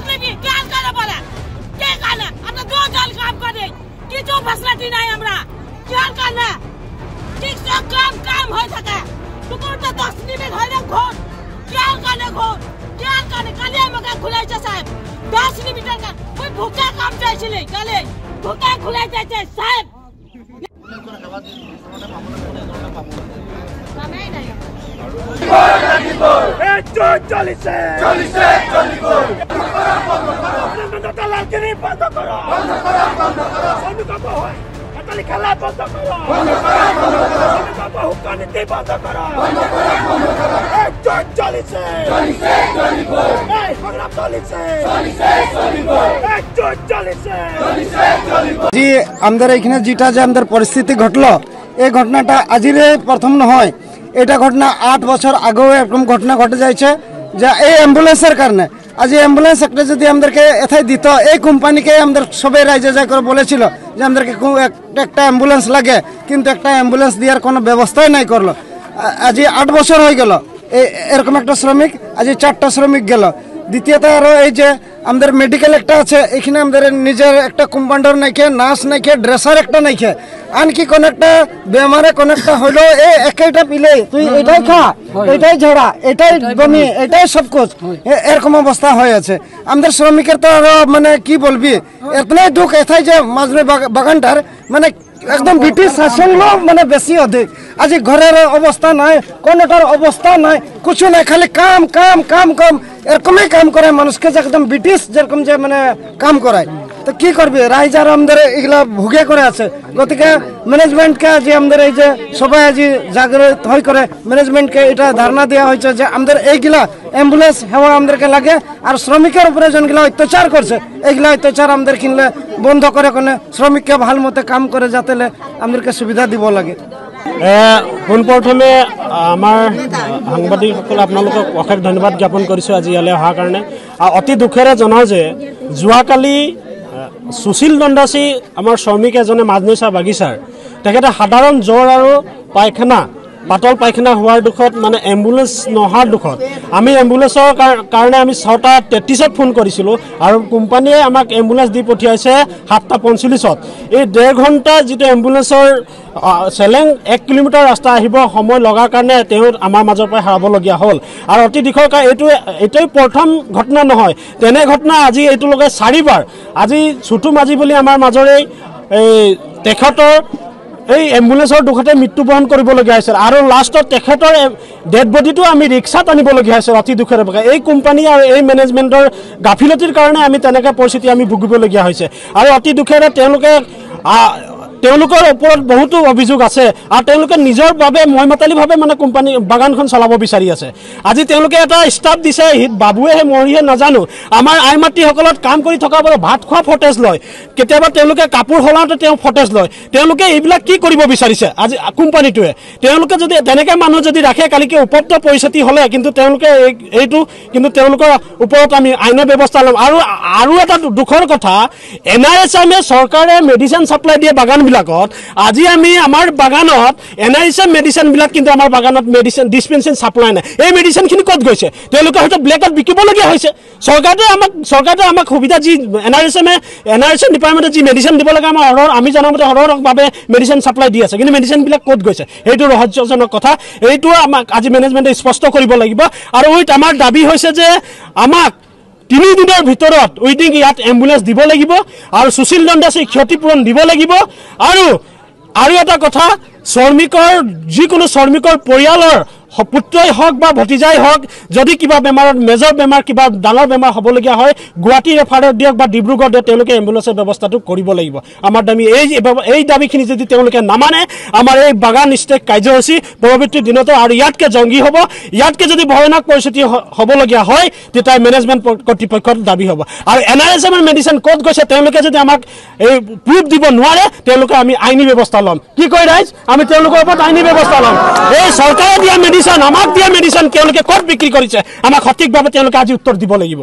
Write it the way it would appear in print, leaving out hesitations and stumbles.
নিবি কাল কালে বলে কে কালে আমরা 2 সাল কাম করে কিছু ফ্যাসিলিটি নাই আমরা কাল কালে ঠিক কাম হয়ে থাকে তুই তো 10 মিনিট হয় না ঘর কাল কালে কালে আমাকে খুলাইছে সাহেব 10 মিনিট কাল ওই ভুকা কাম চাইছিলে কালে ভুকা খুলাই যাচ্ছে সাহেব মামাই নাই আমাদের এখানে যেটা যে আমাদের পরিস্থিতি ঘটলো এই ঘটনাটা আজিরে প্রথম নয় এটা ঘটনা 8 বছর আগেও এরকম ঘটনা ঘটে যাইছে যে এই অ্যাম্বুলেন্সের কারণে আজ এই অ্যাম্বুলেন্স একটা যদি আমাদেরকে এথাই দিত এই কোম্পানিকে আমাদের সবাই রাইজে যায় করে বলেছিল যে আমাদেরকে একটা অ্যাম্বুলেন্স লাগে কিন্তু একটা অ্যাম্বুলেন্স দেওয়ার কোনো ব্যবস্থাই নাই করলো আজ 8 বছর হয়ে গেল এরকম একটা শ্রমিক আজ 4টা শ্রমিক গেল দ্বিতীয়ত আরও এই যে আমাদের মেডিকেল একটা আছে এখানে আমাদের নিজের একটা কম্পাউন্ডার নাইকে নার্স নাইকে ড্রেসার একটা নাইকে আনকি কোন একটা বেমারে কোন একটা হইলো এই একইটা পিলে তুই এটাই খা এটাই ঝাড়া এটাই বমি এটাই সব কুছ এরকম অবস্থা হয়ে আছে আমাদের শ্রমিকের তো আরো মানে কি বলবি এতনাই দুঃখ এথাই যে মাজরে বাগানটার মানে একদম ব্রিটিশ শাসন মানে বেশি অধিক আজ ঘরের অবস্থা নাই কোনটার অবস্থা নাই কিছু নাই খালি কাম কাম কাম কাম এরকমই কাম করে মানুষকে যে একদম ব্রিটিশ যেরকম যে মানে কাম করায় তো কি করবি রাইজার আমাদের এগুলা ভুগে করে আছে গতিকে ম্যানেজমেন্টকে যে আমাদের এই যে সবাই আজ জাগ্রত হয়ে করে ম্যানেজমেন্টকে এটা ধারণা দেওয়া হয়েছে যে আমাদের এইগুলা অ্যাম্বুলেন্স হেওয়া আমাদেরকে লাগে আর শ্রমিকের উপরে যেগুলো অত্যাচার করছে এইগুলা অত্যাচার আমাদের কিনলে বন্ধ করে কোনে শ্রমিককে ভাল মতো কাম করে যাতে আমাদেরকে সুবিধা দিব লাগে পোনপ্ৰথমে আমাৰ সাংবাদিকসকল আপোনালোকক অশেষ ধন্যবাদ জ্ঞাপন কৰিছোঁ আজি ইয়ালৈ অহাৰ কাৰণে অতি দুখেৰে জনাওঁ যে যোৱাকালি সুশীল দণ্ডাচী আমাৰ শ্ৰমিক এজনে মাজনৈচা বাগিচাৰ তেখেতে সাধাৰণ জ্বৰ আৰু পায়খানা পাতল পায়খানা হোৱাৰ দুখত মানে এম্বুলেন্স নহাৰ দুখত আমি এম্বুলেন্সৰ কাৰণে আমি 6:33 ফোন কৰিছিলোঁ আৰু কোম্পানীয়ে আমাক এম্বুলেন্স দি পঠিয়াইছে 7:45 এই 1.5 ঘণ্টা যিটো এম্বুলেন্সৰ চেলেং 1 কিলোমিটাৰ ৰাস্তা আহিব সময় লগাৰ কাৰণে তেওঁ আমাৰ মাজৰ পৰা হাৰাবলগীয়া হ'ল আৰু অতি দিশৰ এইটোৱে প্ৰথম ঘটনা নহয় তেনে ঘটনা আজি এইটোলৈকে 4বাৰ আজি ছুটু মাজি বুলি আমাৰ মাজৰে এই তেখেতৰ এই এম্বুলেন্সৰ দুখতে মৃত্যুবৰণ কৰিবলগীয়া হৈছিল আৰু লাষ্টত তেখেতৰ ডেড বডিটো আমি ৰিক্সাত আনিবলগীয়া হৈছিল অতি দুখেৰে এই কোম্পানী আৰু এই মেনেজমেণ্টৰ গাফিলতিৰ কাৰণে আমি তেনেকৈ পৰিস্থিতি আমি ভুগিবলগীয়া হৈছে আৰু অতি দুখেৰে তেওঁলোকৰ ওপৰত বহুতো অভিযোগ আছে আৰু তেওঁলোকে নিজৰ বাবে মইমাতালিভাৱে মানে কোম্পানী বাগানখন চলাব বিচাৰি আছে আজি তেওঁলোকে এটা ষ্টাফ দিছে বাবুৱে মৰিহে নাজানো আমাৰ আই মাতৃসকলত কাম কৰি থকা বৰ ভাত খোৱা ফটেজ লয় কেতিয়াবা তেওঁলোকে কাপোৰ সলাওঁতে তেওঁ ফটেজ লয় তেওঁলোকে এইবিলাক কি কৰিব বিচাৰিছে আজি কোম্পানীটোৱে তেওঁলোকে যদি তেনেকৈ মানুহ যদি ৰাখে কালিকে উপযুক্ত পৰিস্থিতি হ'লে কিন্তু তেওঁলোকে এইটো কিন্তু তেওঁলোকৰ ওপৰত আমি আইনৰ ব্যৱস্থা ল'ম আৰু এটা দুখৰ কথা NRSMে চৰকাৰে মেডিচিন ছাপ্লাই দিয়ে বাগান আজি আমি আমাৰ বাগানত NRSM মেডিচিন বিলাক কিন্তু আমাৰ বাগানত মেডিচিন ডিসপেন্সিং সাপ্লাই নাই এই মেডিচিন খিনি কত গৈছে তেওঁলোকে হয়তো ব্লেকত বিকিবলগীয়া হৈছে চৰকাৰে আমাক সুবিধা যি NRSM ডিপাৰ্টমেণ্টে যি মেডিচিন দিব লাগে আমি জানামতে হৰহৰভাৱে মেডিচিন সাপ্লাই দি আছে কিন্তু মেডিচিন বিলাক কত গৈছে এইটো ৰহস্যজনক কথা এইটো আমাক আজি মেনেজমেণ্টে স্পষ্ট কৰিব লাগিব আৰু আমাৰ দাবী হৈছে যে আমাক 3 দিনৰ ভিতৰত উইডিং ইয়াত এম্বুলেন্স দিব লাগিব আৰু সুশীল দণ্ডাচী ক্ষতিপূৰণ দিব লাগিব আৰু এটা কথা শ্ৰমিকৰ যিকোনো শ্ৰমিকৰ পৰিয়ালৰ পুত্ৰই হওক বা ভতিজাই হওক যদি কিবা বেমাৰত মেজৰ বেমাৰ কিবা ডাঙৰ বেমাৰ হ'বলগীয়া হয় গুৱাহাটী ৰেফাৰত দিয়ক বা ডিব্ৰুগড় দিয়ক তেওঁলোকে এম্বুলেন্সৰ ব্যৱস্থাটো কৰিব লাগিব আমাৰ দাবী এই দাবীখিনি যদি তেওঁলোকে নামানে আমাৰ এই বাগান ষ্ট্ৰাইক কাৰ্যসূচী পৰৱৰ্তী দিনতো আৰু ইয়াতকে জংগী হ'ব ইয়াতকে যদি ভয়ানক পৰিস্থিতি হ'বলগীয়া হয় তেতিয়া মেনেজমেণ্ট কৰ্তৃপক্ষৰ দাবী হ'ব আৰু NRSMৰ মেডিচিন ক'ত গৈছে তেওঁলোকে যদি আমাক এই প্ৰুফ দিব নোৱাৰে তেওঁলোকে আমি আইনী ব্যৱস্থা ল'ম কি কয় ৰাইজ আমি তেওঁলোকৰ ওপৰত আইনী ব্যৱস্থা ল'ম এই চৰকাৰে দিয়া মেডিচিন আমাক দিয়া মেডিচিন তেওঁলোকে ক'ত বিক্ৰী কৰিছে আমাক সঠিকভাৱে তেওঁলোকে আজি উত্তৰ দিব লাগিব।